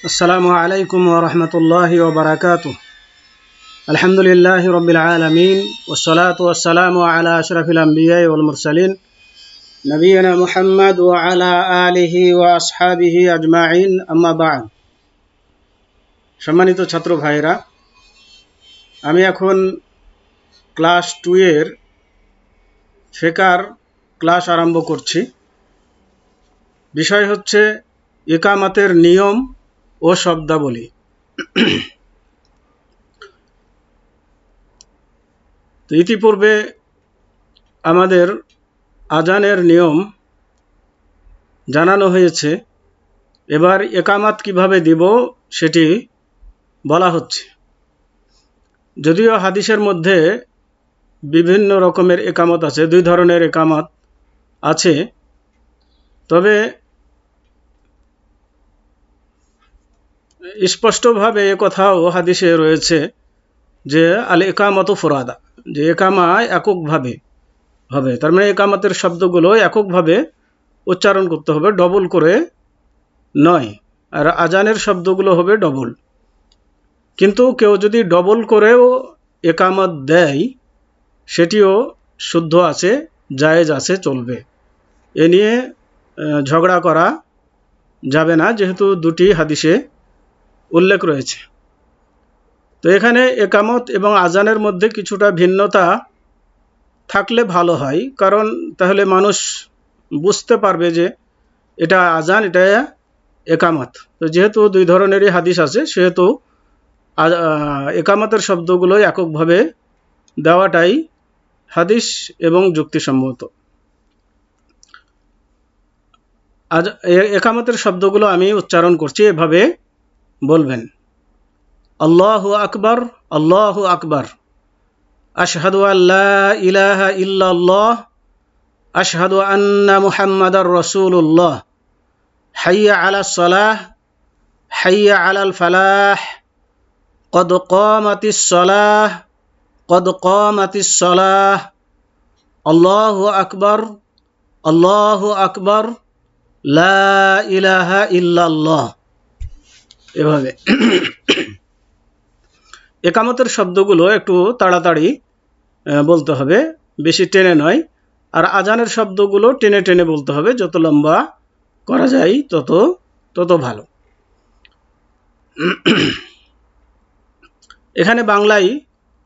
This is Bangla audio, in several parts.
السلام عليكم ورحمة الله وبركاته. الحمد لله رب العالمين والصلاة والسلام على أشرف الأنبياء والمرسلين نبينا محمد وعلى آله وأصحابه أجمعين أما بعد. সম্মানিত ছাত্র ভাইরা, আমি এখন ক্লাস 2 এর ফিকর ক্লাস আরম্ভ করছি। বিষয় হচ্ছে ইকামতের নিয়ম ও শব্দাবলী। তো ইতিপূর্বে আমাদের আজানের নিয়ম জানানো হয়েছে, এবার ইকামত কিভাবে দিব সেটি বলা হচ্ছে। যদিও হাদিসের মধ্যে বিভিন্ন রকমের ইকামত আছে, দুই ধরনের ইকামত আছে, তবে স্পষ্টভাবে কথাও হাদিসে রয়েছে যে আল ইকামত ফুরাদা, যে ইকামা এককভাবে হবে। তার মানে ইকামতের শব্দগুলো এককভাবে উচ্চারণ করতে হবে, ডবল করে নয়। আর আজানের শব্দগুলো হবে ডবল। কিন্তু কেউ যদি ডবল করেও ইকামত দেয় সেটিও শুদ্ধ আছে, জায়েজ আছে, চলবে। এ নিয়ে ঝগড়া করা যাবে না, যেহেতু দুটি হাদিসে উল্লেখ রয়েছে। তো এখানে ইকামত এবং আজানের মধ্যে কিছুটা ভিন্নতা থাকলে ভালো হয়, কারণ তাহলে মানুষ বুঝতে পারবে যে এটা আজান, এটা ইকামত। তো যেহেতু দুই ধরনেরই হাদিস আছে, সেহেতু ইকামতের শব্দগুলো এককভাবে দেওয়াটাই হাদিস এবং যুক্তিসম্মত। ইকামতের শব্দগুলো আমি উচ্চারণ করছি, এভাবে বলবেন: আল্লাহু আকবার, আল্লাহু আকবার, আশহাদু আল্লা ইলাহা ইল্লাল্লাহ, আশহাদু আন্না মুহাম্মাদার রাসূলুল্লাহ, হাইয়া আলাস সালাহ, হাইয়া আলাল ফালাহ, কদ কামাতিস সালাহ, কদ কামাতিস সালাহ, আল্লাহু আকবার, আল্লাহু আকবার, লা ইলাহা ইল্লাল্লাহ। এভাবে ইকামতের শব্দগুলো একটু তাড়াতাড়ি বলতে হবে, বেশি টেনে নয়। আর আজানের শব্দগুলো টেনে টেনে বলতে হবে, যত লম্বা করা যায় তত ভালো। এখানে বাংলায়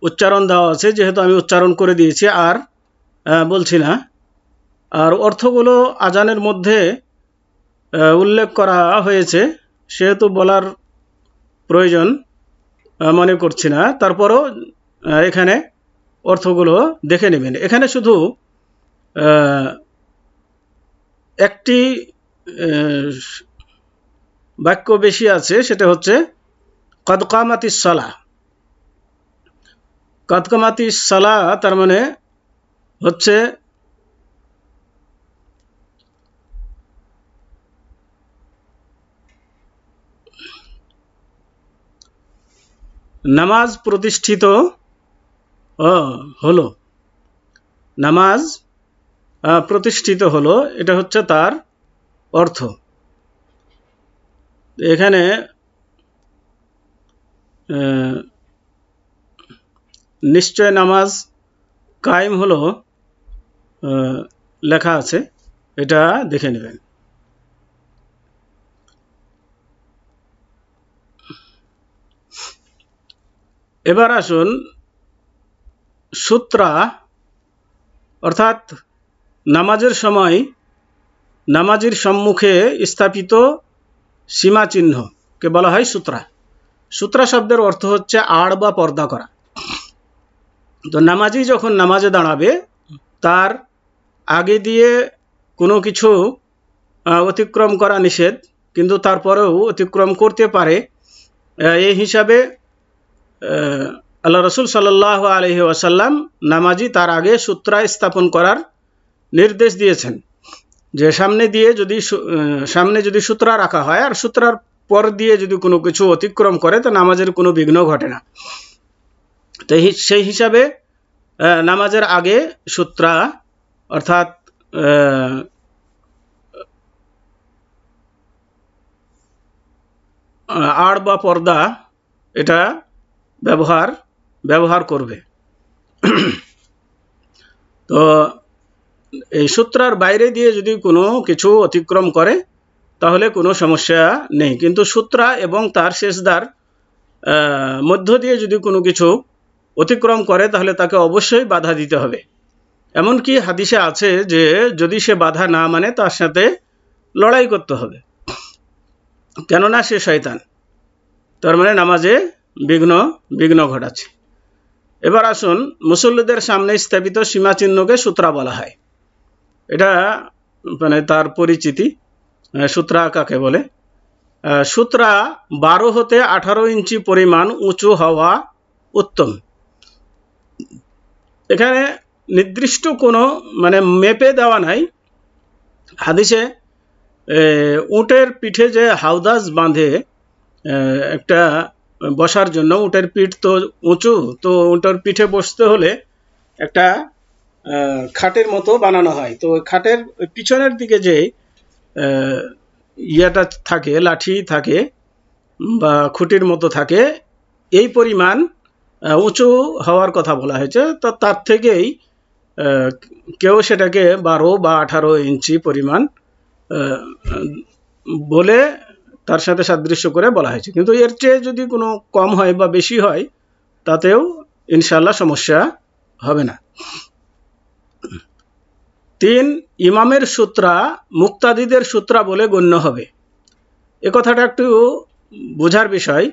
উচ্চারণ দেওয়া আছে, যেহেতু আমি উচ্চারণ করে দিয়েছি আর বলছি না। আর অর্থগুলো আজানের মধ্যে উল্লেখ করা হয়েছে, সেহেতু বলার প্রয়োজন মনে করছি না। তারপরও এখানে অর্থগুলো দেখে নেবেন। এখানে শুধু একটি বাক্য বেশি আছে, সেটা হচ্ছে কদ কামাতিস সালাহ। কদ কামাতিস সালাহ তার মানে হচ্ছে নামাজ প্রতিষ্ঠিত হলো, নামাজ প্রতিষ্ঠিত হলো, এটা হচ্ছে তার অর্থ। এখানে নিশ্চয় নামাজ কায়েম হলো লেখা আছে, এটা দেখে নেবেন। এবার আসুন সূত্রা, অর্থাৎ নামাজের সময় নামাজের সম্মুখে স্থাপিত সীমাচিহ্নকে বলা হয় সূত্রা। সূত্রা শব্দের অর্থ হচ্ছে আড় বা পর্দা করা। তো নামাজি যখন নামাজে দাঁড়াবে, তার আগে দিয়ে কোনো কিছু অতিক্রম করা নিষেধ, কিন্তু তারপরেও অতিক্রম করতে পারে। এই হিসাবে আল্লাহ রসুল সাল্লাল্লাহু আলাইহি ওয়াসাল্লাম নামাজি তার আগে সূত্রা স্থাপন করার নির্দেশ দিয়েছেন, যে সামনে যদি সূত্রা রাখা হয় আর সূত্রার পর দিয়ে যদি কোনো কিছু অতিক্রম করে, তো নামাজের কোনো বিঘ্ন ঘটে না। তো সেই হিসাবে নামাজের আগে সূত্রা, অর্থাৎ আড় বা পর্দা এটা ব্যবহার করবে। তো এই সূত্রার বাইরে দিয়ে যদি কোনো কিছু অতিক্রম করে তাহলে কোনো সমস্যা নেই, কিন্তু সূত্রা এবং তার শেষদার মধ্য দিয়ে যদি কোনো কিছু অতিক্রম করে তাহলে তাকে অবশ্যই বাধা দিতে হবে। এমনকি হাদিসে আছে যে যদি সে বাধা না মানে তার সাথে লড়াই করতে হবে, কেননা সে শয়তান, তার মানে নামাজে বিঘ্ন ঘটাচ্ছে। এবার আসুন, মুসল্লিদের সামনে স্থাপিত সীমাচিহ্নকে সূত্রা বলা হয়। এটা মানে তার পরিচিতি। সূত্রা কাকে বলে? সূত্রা 12 হতে 18 ইঞ্চি পরিমাণ উঁচু হওয়া উত্তম। এখানে নির্দিষ্ট কোনো মানে মেপে দেওয়া নাই। হাদিসে উটের পিঠে যে হাউদাজ বাঁধে একটা বসার জন্য, উটের পিঠ তো উঁচু, তো উটের পিঠে বসতে হলে একটা খাটের মতো বানানো হয়। তো খাটের পিছনের দিকে যে ইয়েটা থাকে, লাঠি থাকে বা খুঁটির মতো থাকে, এই পরিমাণ উঁচু হওয়ার কথা বলা হয়েছে। তো তার থেকেই কেউ সেটাকে 12 বা 18 ইঞ্চি পরিমাণ বলে তার সাথে সাদৃশ্য করে বলা হয়েছে। কিন্তু এর চেয়ে যদি কোনো কম হয় বা বেশি হয় তাতেও ইনশাল্লাহ সমস্যা হবে না। 3, ইমামের সূত্রা মুক্তাদিদের সূত্রা বলে গণ্য হবে। এ কথাটা একটু বোঝার বিষয়।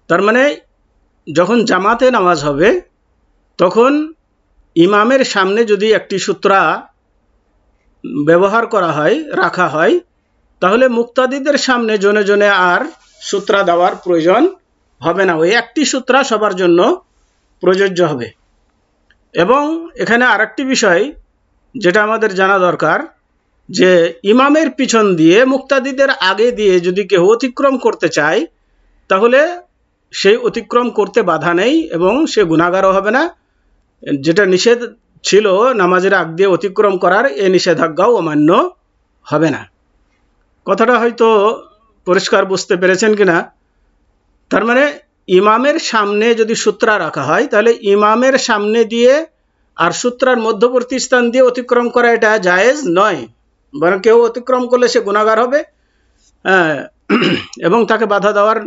তার মানে যখন জামাতে নামাজ হবে তখন ইমামের সামনে যদি একটি সূত্রা ব্যবহার করা হয়, রাখা হয়, তাহলে মুক্তাদিদের সামনে জনে জনে আর সূত্রা দেওয়ার প্রয়োজন হবে না। ওই একটি সূত্রা সবার জন্য প্রযোজ্য হবে। এবং এখানে আরেকটি বিষয় যেটা আমাদের জানা দরকার, যে ইমামের পিছন দিয়ে মুক্তাদিদের আগে দিয়ে যদি কেউ অতিক্রম করতে চায় তাহলে সেই অতিক্রম করতে বাধা নেই এবং সে গুনাহগারও হবে না। যেটা নিষেধ ছিল নামাজের আগ দিয়ে অতিক্রম করার, এ নিষেধাজ্ঞাও অমান্য হবে না। কথাটা হয়তো পরিষ্কার বুঝতে পেরেছেন কিনা? তার মানে ইমামের সামনে যদি সূত্রা রাখা হয় তাহলে ইমামের সামনে দিয়ে আর সূত্রার মধ্যবর্তী স্থান দিয়ে অতিক্রম করা এটা জায়েজ নয়, বরং কেউ অতিক্রম করলে সে গুনাহগার হবে এবং তাকে বাধা দেওয়ার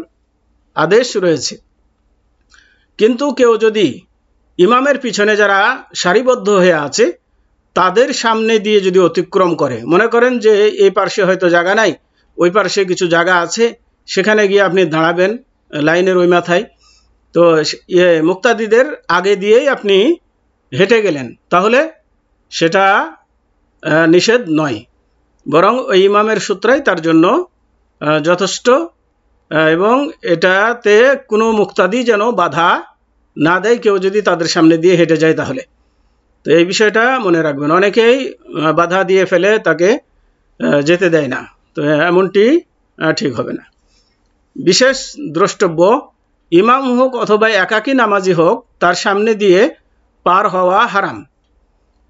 আদেশ রয়েছে। কিন্তু কেউ যদি ইমামের পিছনে যারা সারিবদ্ধ হয়ে আছে তাদের সামনে দিয়ে যদি অতিক্রম করে, মনে করেন যে এই পার্শ্বে হয়তো জায়গা নাই, ওই পার্শ্বে কিছু জায়গা আছে, সেখানে গিয়ে আপনি দাঁড়াবেন লাইনের ওই মাথায়, তো মুক্তাদিদের আগে দিয়েই আপনি হেঁটে গেলেন, তাহলে সেটা নিষেধ নয়, বরং ওই ইমামের সূত্রাই তার জন্য যথেষ্ট। এবং এটাতে কোনো মুক্তাদি যেন বাধা না দেয় কেউ যদি তাদের সামনে দিয়ে হেঁটে যায় তাহলে। তো এই বিষয়টা মনে রাখবেন। অনেকেই বাধা দিয়ে ফেলে তাকে যেতে দেয় না, তো এমনটি ঠিক হবে না। বিশেষ দ্রষ্টব্য, ইমাম হোক অথবা একাকী নামাজি হোক, তার সামনে দিয়ে পার হওয়া হারাম।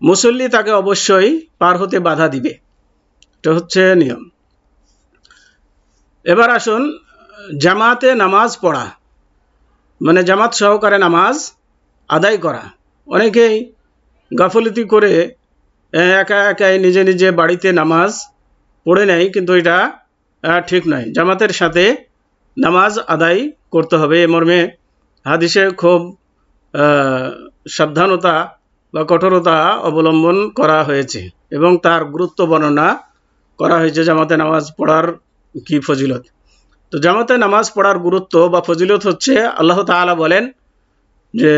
মুসল্লি তাকে অবশ্যই পার হতে বাধা দিবে, এটা হচ্ছে নিয়ম। এবার আসুন জামাতে নামাজ পড়া, মানে জামাত সহকারে নামাজ আদায় করা। অনেকেই গাফলতি করে একা একাই নিজে নিজে বাড়িতে নামাজ পড়ে নেয়, কিন্তু এটা ঠিক নয়। জামাতের সাথে নামাজ আদায় করতে হবে। এ মর্মে হাদিসে খুব সাবধানতা বা কঠোরতা অবলম্বন করা হয়েছে এবং তার গুরুত্ব বর্ণনা করা হয়েছে জামাতে নামাজ পড়ার কি ফজিলত। তো জামাতে নামাজ পড়ার গুরুত্ব বা ফজিলত হচ্ছে, আল্লাহ তাআলা বলেন যে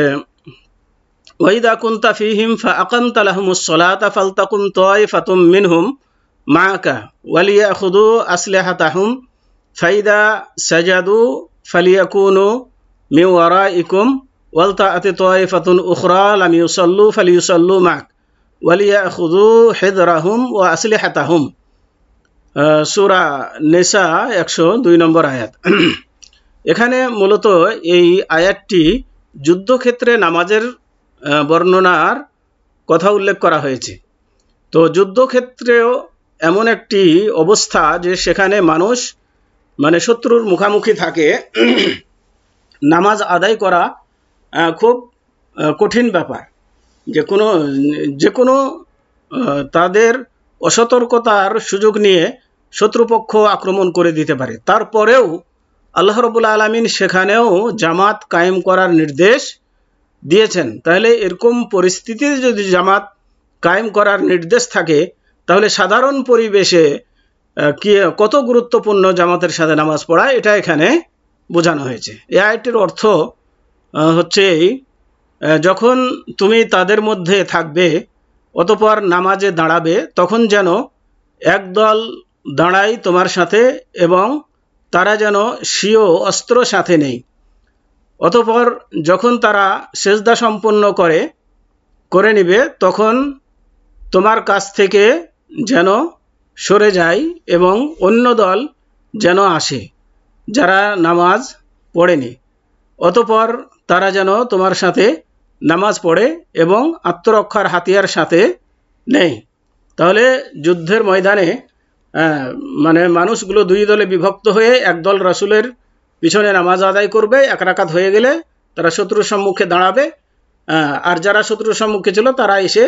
ওয়াইদা কুনতা ফীহিম ফাআকামতা লাহুমুস সালাতা ফালতাকুম তায়ফাতুম মিনহুম মাআকা ওয়ালিয়াখুযু আসলিহাতাহুম ফাইদা সাজাদু ফালিয়াকুনু মিন ওয়ারাইকুম ওয়ালতাআতি তায়ফাতুন উখরা লাম ইউসাল্লু ফালিয়ুসাল্লু মা'ক ওয়ালিয়াখুযু হিযরাহুম ওয়া আসলিহাতাহুম। সূরা নিসা 102 নম্বর আয়াত। এখানে মূলত এই আয়াতটি যুদ্ধক্ষেত্রে নামাজের বর্ণনার কথা উল্লেখ করা হয়েছে। তো যুদ্ধক্ষেত্রেও এমন একটি অবস্থা যে সেখানে মানুষ মানে শত্রুর মুখামুখি থাকে নামাজ আদায় করা খুব কঠিন ব্যাপার। যে কোনো তাদের অসতর্কতার সুযোগ নিয়ে শত্রুপক্ষ আক্রমণ করে দিতে পারে। তারপরেও আল্লাহ রাব্বুল আলামিন সেখানেও জামাত কায়েম করার নির্দেশ দিয়েছেন। তাহলে এরকম পরিস্থিতিতে যদি জামাত কায়েম করার নির্দেশ থাকে, তাহলে সাধারণ পরিবেশে কত গুরুত্বপূর্ণ জামাতের সাথে নামাজ পড়া, এটা এখানে বোঝানো হয়েছে। এই আয়াতটির অর্থ হচ্ছে যখন তুমি তাদের মধ্যে থাকবে অতঃপর নামাজে দাঁড়াবে, তখন যেন একদল দাঁড়ায় তোমার সাথে এবং তারা যেন স্বীয় অস্ত্র সাথে নেই। অতঃপর যখন তারা সেজদা সম্পন্ন করে নিবে, তখন তোমার কাছ থেকে যেন সরে যায় এবং অন্য দল যেন আসে যারা নামাজ পড়েনি। অতঃপর তারা যেন তোমার সাথে নামাজ পড়ে এবং আত্মরক্ষার হাতিয়ার সাথে নেই। তাহলে যুদ্ধের ময়দানে মানে মানুষগুলো দুই দলে বিভক্ত হয়ে একদল রাসূলের পিছনে নামাজ আদায় করবে, এক রাকাত হয়ে গেলে তারা শত্রুর সম্মুখে দাঁড়াবে, আর যারা শত্রুর সম্মুখে ছিল তারা এসে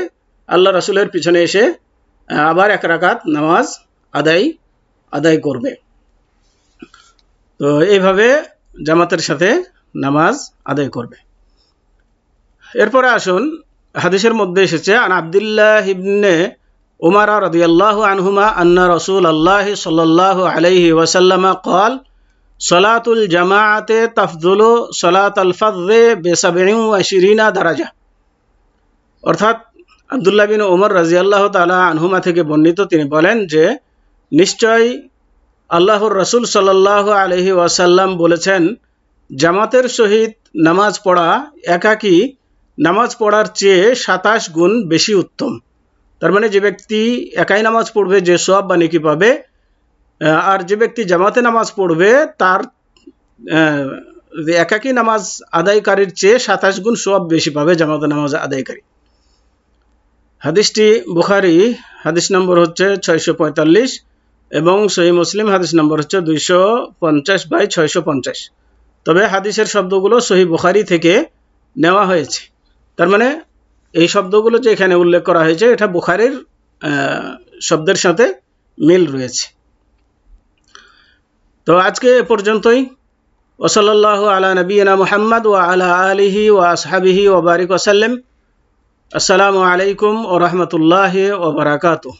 আল্লাহ রাসূলের পিছনে এসে আবার এক রাকাত নামাজ আদায় করবে। তো এইভাবে জামাতের সাথে নামাজ আদায় করবে। এরপরে আসুন, হাদিসের মধ্যে এসেছে আন আব্দুল্লাহ ইবনে উমর রাদিয়াল্লাহু আনহুমা আন্না রাসূলুল্লাহ সাল্লাল্লাহু আলাইহি ওয়াসাল্লাম قال সলাতুল জামাআতে তাফদুলু সলাতাল ফাযযি বি27 দারাজা। অর্থাৎ আব্দুল্লাহ বিন উমর রাদিয়াল্লাহু তাআলা আনহুমা থেকে বর্ণিত, তিনি বলেন যে নিশ্চয় আল্লাহর রাসূল সাল্লাল্লাহু আলাইহি ওয়াসাল্লাম বলেছেন, জামাতের সহিত নামাজ পড়া একাকী নামাজ পড়ার চেয়ে 27 গুণ বেশি উত্তম। তার মানে যে ব্যক্তি একাই নামাজ পড়বে যে সওয়াব বা নেকি পাবে, আর যে ব্যক্তি জামাতে নামাজ পড়বে তার একাকী নামাজ আদায়কারীর চেয়ে 27 গুণ সওয়াব বেশি পাবে জামাতে নামাজ আদায়কারী। হাদিসটি বুখারী হাদিস নম্বর হচ্ছে 645 এবং সহিহ মুসলিম হাদিস নম্বর হচ্ছে 250/650। তবে হাদিসের শব্দগুলো সহিহ বুখারী থেকে নেওয়া হয়েছে। তার মানে এই শব্দগুলো যে এখানে উল্লেখ করা হয়েছে এটা বুখারীর শব্দের সাথে মিল রয়েছে। তো আজকে এ পর্যন্তই। ওয়াসাল্লাল্লাহু আলা নবিয়িনা মুহাম্মদ ওয়া আলা আলিহি ওয়া আসহাবিহি ওয়া বারিক ওয়া সাল্লাম। আসসালামু আলাইকুম ওয়া রাহমাতুল্লাহি ওয়া বারাকাতুহু।